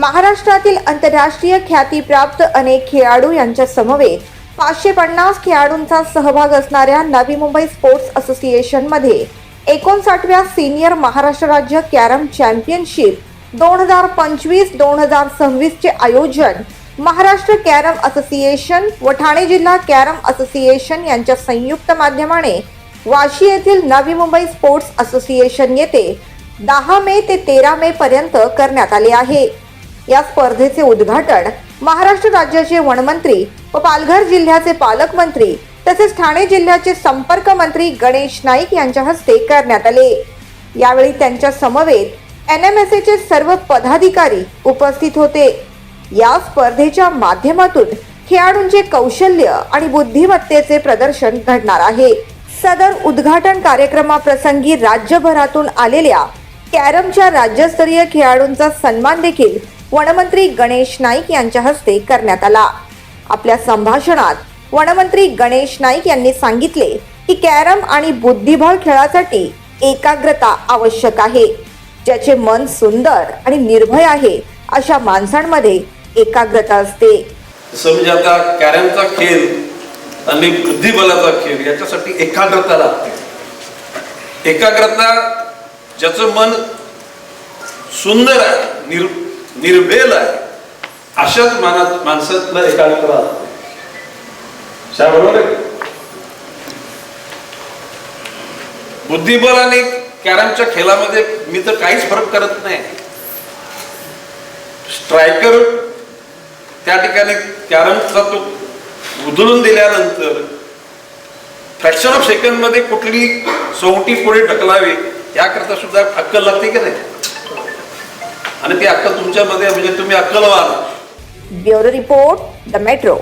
महाराष्ट्रातील आंतरराष्ट्रीय ख्यातीप्राप्त अनेक खेळाडू यांच्या समवेत 550 खेळाडूंचा सहभाग असणाऱ्या नवी मुंबई स्पोर्ट्स असोसिएशन मध्ये 59व्या सिनियर महाराष्ट्र राज्य कॅरम चॅम्पियनशिप 2025-2026 चे आयोजन महाराष्ट्र कॅरम असोसिएशन व ठाणे जिल्हा कॅरम असोसिएशन यांच्या संयुक्त माध्यमाने वाशी येथील नवी मुंबई स्पोर्ट्स असोसिएशन येथे 10 मे ते 13 मे पर्यंत करण्यात आले आहे। या स्पर्धेचे उद्घाटन महाराष्ट्र राज्याचे वनमंत्री व पालघर जिल्ह्याचे पालकमंत्री तसेच ठाणे जिल्ह्याचे संपर्क मंत्री गणेश नाईक यांच्या हस्ते करण्यात आले। यावेळी त्यांच्या समवेत NMSA चे सर्व पदाधिकारी उपस्थित होते। या स्पर्धेच्या माध्यमातून खेळाडूंचे कौशल्य आणि बुद्धिमत्तेचे प्रदर्शन घडणार आहे। सदर उद्घाटन कार्यक्रमाप्रसंगी राज्यभरातून आलेल्या कॅरमच्या राज्यस्तरीय खेळाडूंचा सन्मान देखील वनमंत्री गणेश नाईक यांच्या हस्ते करण्यात आला। आपल्या संभाषणात वनमंत्री गणेश नाईक यांनी सांगितले की कॅरम आणि बुद्धिबळ खेळासाठी एकाग्रता आवश्यक आहे। ज्याचे मन सुंदर आणि निर्भय आहे अशा माणसांमध्ये एकाग्रता असते। समजा आता कॅरमचा खेळ आणि बुद्धिबळाचा खेळ याच्यासाठी एकाग्रता लागते। एकाग्रता ज्याचं मन सुंदर आहे, निर्भेल आहे, अशाच माणसातला एकाग्रता असते। बरोबर आहे? बुद्धिबळ आणि कॅरमच्या खेळामध्ये मी तर काहीच फरक करत नाही। स्ट्रायकर त्या ठिकाणी कॅरमचा तो उधळून दिल्यानंतर फ्रॅक्शन ऑफ सेकंड मध्ये कुठली सोंगटी पुढे ढकलावी याकरता सुद्धा अक्कल लागते की नाही, आणि ती अक्कल तुमच्यामध्ये म्हणजे तुम्ही अक्कलवान। Bureau report the metro.